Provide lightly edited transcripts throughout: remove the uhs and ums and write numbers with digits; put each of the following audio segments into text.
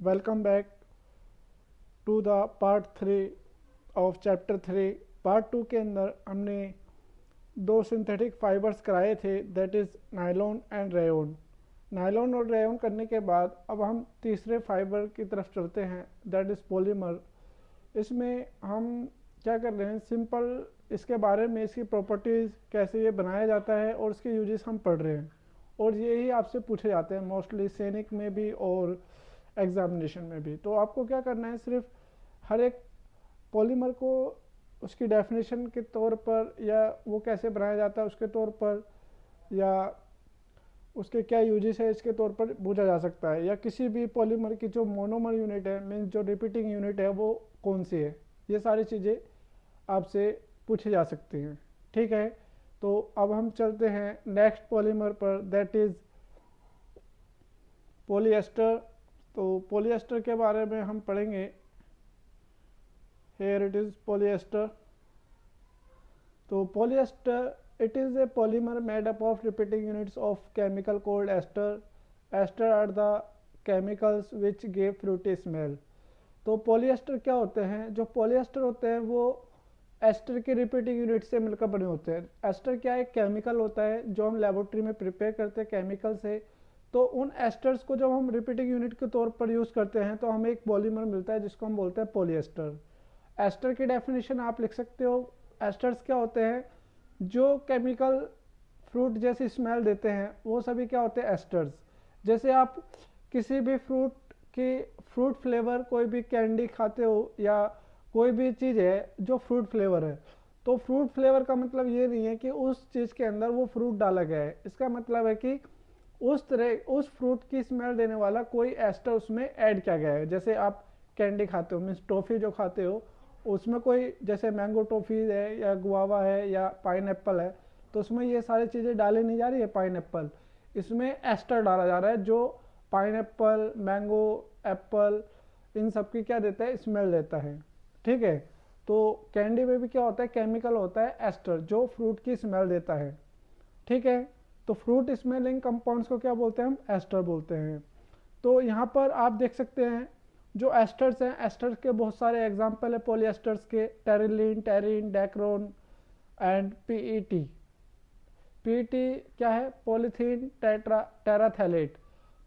Welcome back to the part 3 of chapter 3। Part 2 के अंदर हमने दो सिंथेटिक फाइबर्स कराए थे, that is nylon and rayon. Nylon और रेयॉन करने के बाद अब हम तीसरे फाइबर की तरफ चलते हैं, दैट इज़ पॉलीमर। इसमें हम क्या कर रहे हैं, सिंपल इसके बारे में, इसकी प्रॉपर्टीज़, कैसे ये बनाया जाता है और इसके यूजेस हम पढ़ रहे हैं। और यही आपसे पूछे जाते हैं मोस्टली सैनिक में भी और एग्जामिनेशन में भी। तो आपको क्या करना है, सिर्फ हर एक पॉलीमर को उसकी डेफिनेशन के तौर पर, या वो कैसे बनाया जाता है उसके तौर पर, या उसके क्या यूजेस है इसके तौर पर पूछा जा सकता है। या किसी भी पॉलीमर की जो मोनोमर यूनिट है, मीन्स जो रिपीटिंग यूनिट है, वो कौन सी है, ये सारी चीज़ें आपसे पूछी जा सकती हैं। ठीक है, तो अब हम चलते हैं नेक्स्ट पॉलीमर पर, दैट इज़ पॉलीएस्टर। तो पॉलीएस्टर के बारे में हम पढ़ेंगे। Here it is polyester. तो polyester, it is a polymer made up of repeating units of chemical called ester. Ester are the chemicals which give fruity smell. तो polyester क्या होते हैं, जो पॉलीएस्टर होते हैं वो एस्टर के रिपीटिंग यूनिट से मिलकर बने होते हैं। एस्टर क्या एक केमिकल होता है जो हम लेबोरेटरी में प्रिपेयर करते हैं केमिकल से। तो उन एस्टर्स को जब हम रिपीटिंग यूनिट के तौर पर यूज़ करते हैं तो हमें एक पॉलीमर मिलता है जिसको हम बोलते हैं पॉलीएस्टर। एस्टर की डेफिनेशन आप लिख सकते हो। एस्टर्स क्या होते हैं, जो केमिकल फ्रूट जैसी स्मेल देते हैं वो सभी क्या होते हैं, एस्टर्स। जैसे आप किसी भी फ्रूट फ्लेवर कोई भी कैंडी खाते हो या कोई भी चीज़ है जो फ्रूट फ्लेवर है, तो फ्रूट फ्लेवर का मतलब ये नहीं है कि उस चीज़ के अंदर वो फ्रूट डाला गया है। इसका मतलब है कि उस फ्रूट की स्मेल देने वाला कोई एस्टर उसमें ऐड किया गया है। जैसे आप कैंडी खाते हो, मीन्स टॉफ़ी जो खाते हो, उसमें कोई जैसे मैंगो टॉफ़ी है या गुआवा है या पाइनएप्पल है, तो उसमें ये सारी चीज़ें डाली नहीं जा रही है। पाइनएप्पल, इसमें एस्टर डाला जा रहा है जो पाइनएप्पल, मैंगो, एप्पल, इन सब की क्या देता है, स्मेल देता है। ठीक है, तो कैंडी में भी क्या होता है, केमिकल होता है एस्टर जो फ्रूट की स्मेल देता है। ठीक है, तो फ्रूट स्मेलिंग कंपाउंड्स को क्या बोलते हैं, हम एस्टर बोलते हैं। तो यहाँ पर आप देख सकते हैं जो एस्टर्स हैं, एस्टर्स के बहुत सारे एग्जाम्पल है पॉलीएस्टर्स के, terylene, टेरिन, Dacron and PET. PET क्या है, पॉलीथीन टेराथैलेट।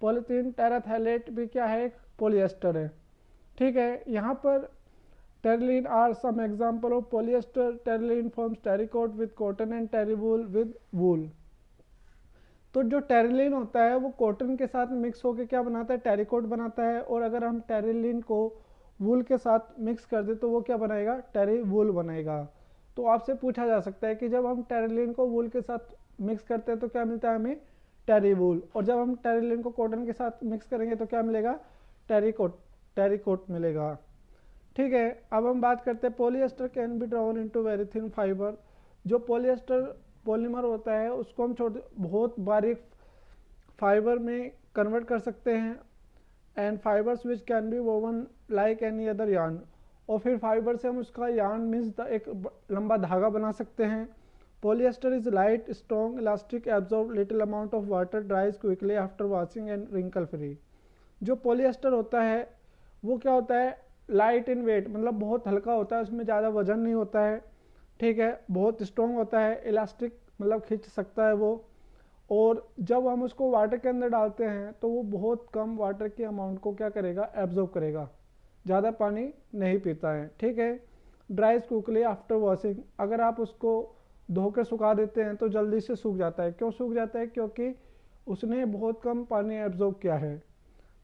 पॉलीथीन टेराथैलेट भी क्या है, एक पॉलीएस्टर है। ठीक है, यहाँ पर terylene are some example of polyester. Terylene forms terycot with cotton and terywool with wool. तो जो टेरिलीन होता है वो कॉटन के साथ मिक्स होकर क्या बनाता है, टेरिकोट बनाता है। और अगर हम टेरिलीन को वूल के साथ मिक्स कर दे तो वो क्या बनाएगा, टेरी वूल बनाएगा। तो आपसे पूछा जा सकता है कि जब हम टेरिलीन को वूल के साथ मिक्स करते हैं तो क्या मिलता है हमें, टेरी वूल। और जब हम टेरिलीन को कॉटन के साथ मिक्स करेंगे तो क्या मिलेगा, टेरिकोट मिलेगा। ठीक है, अब हम बात करते हैं polyester can be drawn into very thin fibre. जो पॉलीएस्टर पॉलीमर होता है उसको हम बहुत बारीक फाइबर में कन्वर्ट कर सकते हैं। And fibres which can be woven like any other yarn. और फिर फाइबर से हम उसका यार्न मीन्स एक लंबा धागा बना सकते हैं। Polyester is light, strong, elastic, absorb little amount of water, dries quickly after washing and wrinkle free. जो पॉलीएस्टर होता है वो क्या होता है, लाइट इन वेट, मतलब बहुत हल्का होता है, उसमें ज़्यादा वजन नहीं होता है। ठीक है, बहुत स्ट्रॉन्ग होता है, इलास्टिक मतलब खींच सकता है वो। और जब हम उसको वाटर के अंदर डालते हैं तो वो बहुत कम वाटर के अमाउंट को क्या करेगा, एब्जॉर्ब करेगा, ज़्यादा पानी नहीं पीता है। ठीक है, ड्राइज क्विकली आफ्टर वॉशिंग। अगर आप उसको धोकर सुखा देते हैं तो जल्दी से सूख जाता है। क्यों सूख जाता है, क्योंकि उसने बहुत कम पानी एब्जॉर्ब किया है।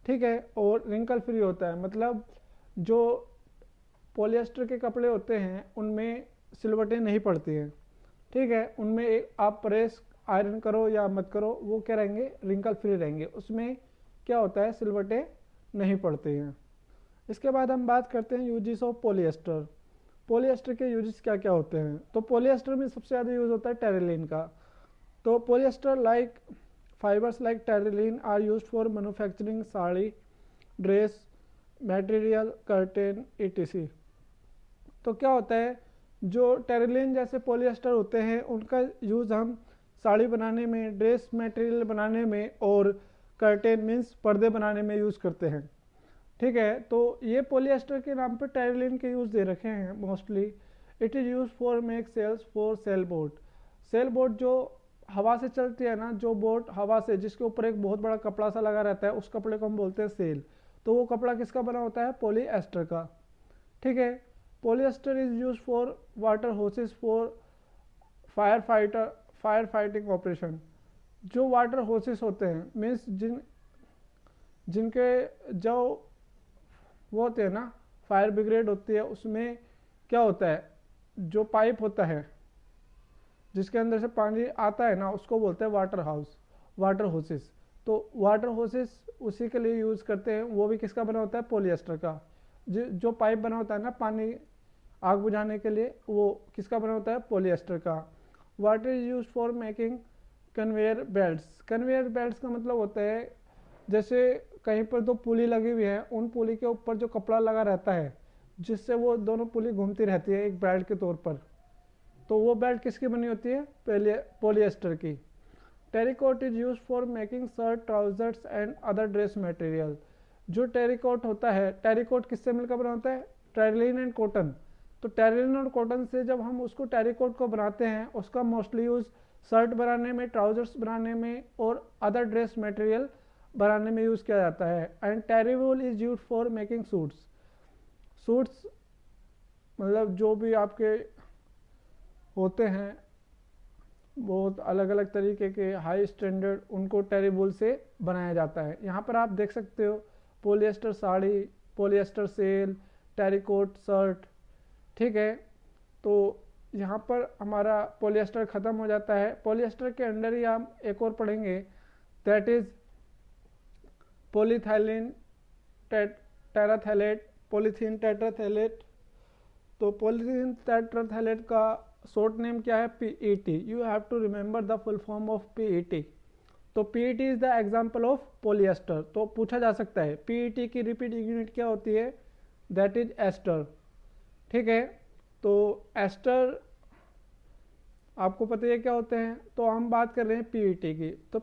ठीक है, और रिंकल फ्री होता है, मतलब जो पॉलिएस्टर के कपड़े होते हैं उनमें सिलवटें नहीं पड़ती हैं। ठीक है, उनमें एक आप प्रेस आयरन करो या मत करो वो क्या रहेंगे, रिंकल फ्री रहेंगे, उसमें क्या होता है, सिलवटें नहीं पड़ती हैं। इसके बाद हम बात करते हैं यूजेस ऑफ पॉलीएस्टर। पॉलीएस्टर के यूजेस क्या क्या होते हैं। तो पॉलीएस्टर में सबसे ज़्यादा यूज़ होता है टेरिलीन का। तो polyester like fibres like terylene are used for manufacturing sari, dress material, curtain etc। तो क्या होता है, जो टेरिलीन जैसे पॉलीएस्टर होते हैं उनका यूज़ हम साड़ी बनाने में, ड्रेस मटेरियल बनाने में और कर्टेन मीन्स पर्दे बनाने में यूज़ करते हैं। ठीक है, तो ये पॉलिएस्टर के नाम पे टेरिलिन के यूज़ दे रखे हैं mostly. It is use for make sails for sail boat. Sail boat जो हवा से चलती है ना, जो बोट हवा से, जिसके ऊपर एक बहुत बड़ा कपड़ा सा लगा रहता है, उस कपड़े को हम बोलते हैं सेल। तो वो कपड़ा किसका बना होता है? पॉलीएस्टर का। ठीक है, polyester is use for water hoses for fire fighting operation. जो वाटर होसेस होते हैं मीन्स जिनके जो वो होते हैं ना, फायर ब्रिगेड होती है, उसमें क्या होता है, जो पाइप होता है जिसके अंदर से पानी आता है ना, उसको बोलते हैं वाटर होसेस। तो वाटर होसेस उसी के लिए यूज़ करते हैं, वो भी किसका बना होता है? पॉलिएस्टर का। जो पाइप बना होता है ना पानी आग बुझाने के लिए, वो किसका बना होता है? पॉलिएस्टर का। Water is use for making conveyor belts. Conveyor belts का मतलब होता है जैसे कहीं पर दो पुली लगी हुई है, उन पुली के ऊपर जो कपड़ा लगा रहता है, जिससे वो दोनों पुली घूमती रहती है एक बेल्ट के तौर पर, तो वो बेल्ट किसकी बनी होती है? पॉलिएस्टर की। Terricot is use for making shirt, trousers and other dress material. जो टेरिकॉट होता है, टेरिकॉट किससे मिलकर बना होता है? Terylene and cotton. तो टेरिलिन और कॉटन से जब हम उसको टेरिकॉट को बनाते हैं, उसका मोस्टली यूज शर्ट बनाने में, ट्राउजर्स बनाने में और अदर ड्रेस मटेरियल बनाने में यूज़ किया जाता है। And terywool is use for making suits मतलब जो भी आपके होते हैं बहुत अलग अलग तरीके के हाई स्टैंडर्ड, उनको टेरिवूल से बनाया जाता है। यहाँ पर आप देख सकते हो polyester sari, polyester sail, terrycot shirt. ठीक है, तो यहाँ पर हमारा पॉलिएस्टर ख़त्म हो जाता है। पॉलिएस्टर के अंडर ही हम एक और पढ़ेंगे, that is polyethylene terephthalate, polythene terephthalate. तो पॉलीथीन टेट्राथैलेट का शॉर्ट नेम क्या है? PET. You have to remember the full form of PET. तो PET is the example of polyester. तो पूछा जा सकता है पीईटी की रिपीटिंग यूनिट क्या होती है? That is ester. ठीक है, तो एस्टर आपको पता है क्या होते हैं। तो हम बात कर रहे हैं पीईटी की। तो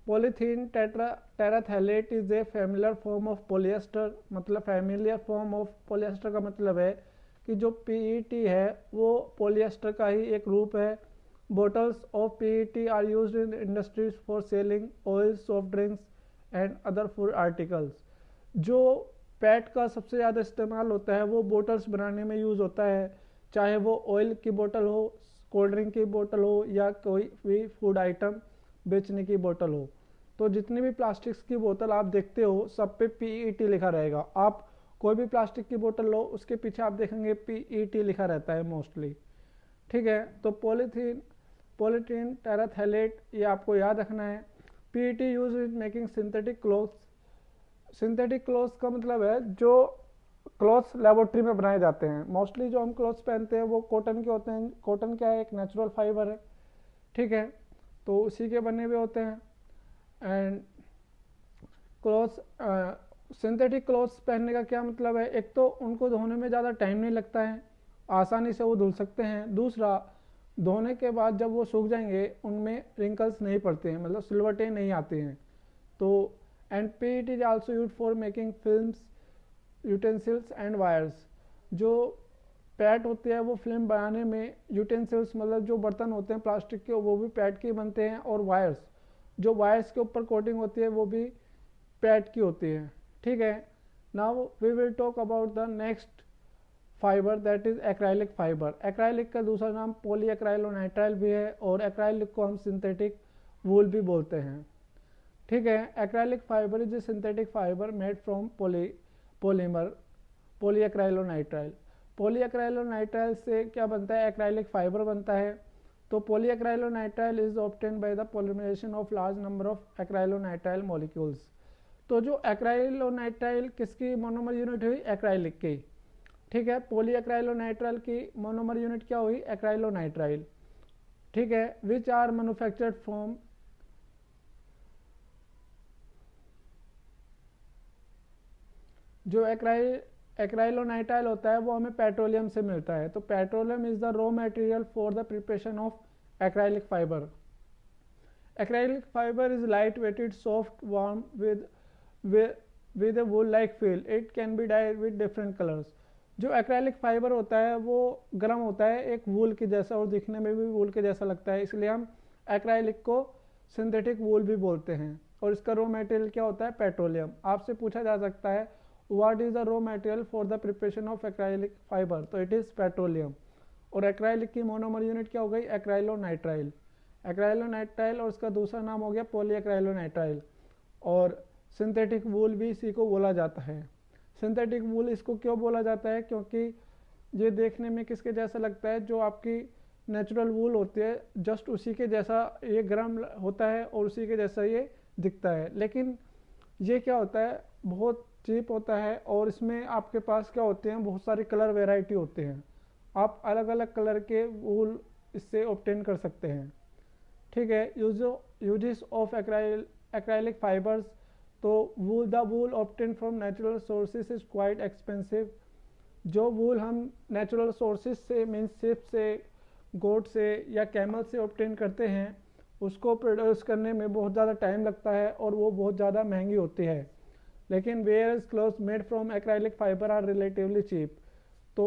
polythene terephthalate is a familiar form of polyester. मतलब फैमिलियर फॉर्म ऑफ पॉलिएस्टर का मतलब है कि जो पीईटी है वो पॉलिएस्टर का ही एक रूप है। Bottles of PET are used in industries for selling oil, soft drinks and other food articles. जो पैट का सबसे ज़्यादा इस्तेमाल होता है वो बोटल्स बनाने में यूज़ होता है, चाहे वो ऑयल की बोतल हो, कोल्ड ड्रिंक की बोतल हो या कोई भी फूड आइटम बेचने की बोतल हो। तो जितनी भी प्लास्टिक्स की बोतल आप देखते हो सब पे पीईटी लिखा रहेगा। आप कोई भी प्लास्टिक की बोतल लो, उसके पीछे आप देखेंगे पीईटी लिखा रहता है मोस्टली। ठीक है, तो पॉलीथीन टेराथैलेट ये आपको याद रखना है। PET use in making synthetic clothes. Synthetic clothes का मतलब है जो क्लॉथ्स लेबोरेटरी में बनाए जाते हैं। मोस्टली जो हम क्लॉथ्स पहनते हैं वो कॉटन के होते हैं। कॉटन क्या है? एक नेचुरल फाइबर है। ठीक है, तो उसी के बने हुए होते हैं। एंड क्लॉथ्स, सिंथेटिक क्लॉथ्स पहनने का क्या मतलब है? एक तो उनको धोने में ज़्यादा टाइम नहीं लगता है, आसानी से वो धुल सकते हैं। दूसरा, धोने के बाद जब वो सूख जाएंगे उनमें रिंकल्स नहीं पड़ते हैं, मतलब सिलवटें नहीं आती हैं। तो and PET is also used for making films, utensils and wires. जो पैट होते हैं वो फिल्म बनाने में, यूटेंसिल्स मतलब जो बर्तन होते हैं प्लास्टिक के वो भी पैट के बनते हैं, और वायर्स, जो वायर्स के ऊपर कोटिंग होती है वो भी पैट की होती है। ठीक है, now we will talk about the next fibre, that is acrylic fibre. Acrylic का दूसरा नाम पॉलीएक्राइलोनाइट्राइल भी है, और एक्राइलिक को हम सिंथेटिक वूल भी बोलते हैं। ठीक है, acrylic fibre is a synthetic fibre made from polymer polyacrylonitrile. Polyacrylonitrile से क्या बनता है? एक्राइलिक फाइबर बनता है। तो polyacrylonitrile is obtain by the polymerisation of large number of acrylonitrile molecules. तो जो एक्राइलोनाइट्राइल किसकी मोनोमर यूनिट हुई? एक्राइलिक की। ठीक है, पॉलीएक्राइलोनाइट्राइल की मोनोमर यूनिट क्या हुई? एक्राइलोनाइट्राइल। ठीक है, विच आर मैन्युफैक्चर्ड फ्रॉम, जो एक्राइलोनाइट्राइल होता है वो हमें पेट्रोलियम से मिलता है। तो petroleum is the raw material for the preparation of acrylic fibre. Acrylic fibre is light weighted, soft, warm, with a wool like feel, it can be dyed with different colours. जो acrylic fibre होता है वो गर्म होता है एक वूल के जैसा और दिखने में भी वूल के जैसा लगता है, इसलिए हम एक्रेलिक को सिंथेटिक वूल भी बोलते हैं। और इसका रॉ मटेरियल क्या होता है? पेट्रोलियम। आपसे पूछा जा सकता है what is the raw material for the preparation of acrylic fibre, तो इट इज़ पेट्रोलियम। और एक्रेलिक की मोनोमर यूनिट क्या हो गई? एक्राइलोनाइट्राइल। एक्राइलोनाइट्राइल और इसका दूसरा नाम हो गया पॉलीएक्राइलोनाइट्राइल। और सिंथेटिक वूल भी इसी को बोला जाता है। सिंथेटिक वूल इसको क्यों बोला जाता है? क्योंकि ये देखने में किसके जैसा लगता है? जो आपकी नेचुरल वूल होती है जस्ट उसी के जैसा ये गर्म होता है और उसी के जैसा ये दिखता है। लेकिन ये क्या होता है? बहुत चीप होता है और इसमें आपके पास क्या होते हैं? बहुत सारी कलर वेराइटी होते हैं। आप अलग अलग कलर के वूल इससे ऑब्टेन कर सकते हैं। ठीक है। यूजेस ऑफ एक्राइलिक फाइबर्स, तो the wool obtain from natural sources is quite expensive. जो वूल हम नेचुरल सोर्सेज से मीन्स शिप से, गोट से या कैमल से ऑब्टेन करते हैं उसको प्रोड्यूस करने में बहुत ज़्यादा टाइम लगता है और वो बहुत ज़्यादा महंगी होती है। लेकिन where clothes made from acrylic fibre are relatively cheap. तो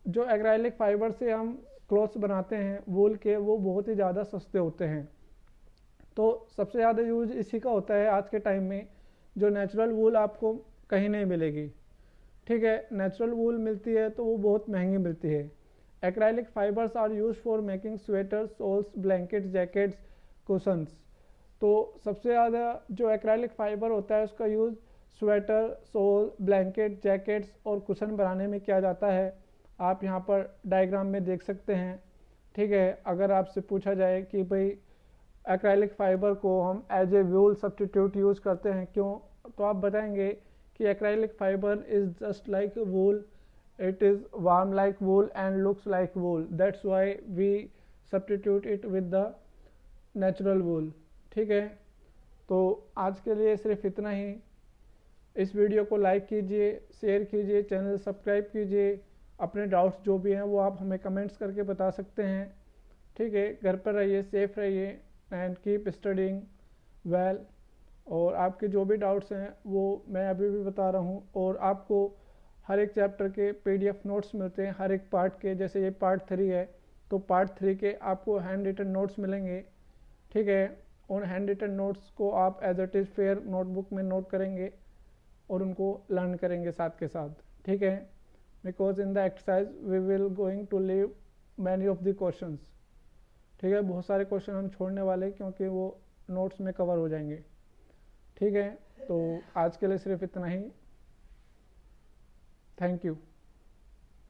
जो एक्राइलिक फाइबर से हम क्लोथ्स बनाते हैं वूल के, वो बहुत ही ज़्यादा सस्ते होते हैं। तो सबसे ज़्यादा यूज इसी का होता है आज के टाइम में। जो नेचुरल वूल आपको कहीं नहीं मिलेगी। ठीक है। नेचुरल वूल मिलती है तो वो बहुत महंगी मिलती है। Acrylic fibres are use for making sweaters, shawls, blankets, jackets, cushions. तो सबसे ज़्यादा जो एक्राइलिक फाइबर होता है उसका use sweater, shawl, blanket, jackets और कुशन बनाने में किया जाता है। आप यहाँ पर डायग्राम में देख सकते हैं। ठीक है। अगर आपसे पूछा जाए कि भाई एक्राइलिक फाइबर को हम as a wool substitute use करते हैं क्यों, तो आप बताएंगे कि acrylic fibre is just like wool, it is warm like wool and looks like wool, that's why we substitute it with the natural wool। ठीक है। तो आज के लिए सिर्फ इतना ही। इस वीडियो को लाइक कीजिए, शेयर कीजिए, चैनल सब्सक्राइब कीजिए। अपने डाउट्स जो भी हैं वो आप हमें कमेंट्स करके बता सकते हैं। ठीक है। घर पर रहिए, सेफ रहिए एंड कीप स्टडिंग वेल। और आपके जो भी डाउट्स हैं वो मैं अभी भी बता रहा हूँ। और आपको हर एक चैप्टर के PDF नोट्स मिलते हैं हर एक पार्ट के। जैसे ये पार्ट 3 है तो पार्ट 3 के आपको हैंड रिटन नोट्स मिलेंगे। ठीक है। उन हैंड रिटन नोट्स को आप as it is fair notebook में नोट करेंगे और उनको लर्न करेंगे साथ के साथ। ठीक है। Because in the exercise we will going to leave many of the questions. ठीक है। बहुत सारे क्वेश्चन हम छोड़ने वाले क्योंकि वो नोट्स में कवर हो जाएंगे। ठीक है। तो आज के लिए सिर्फ इतना ही। Thank you.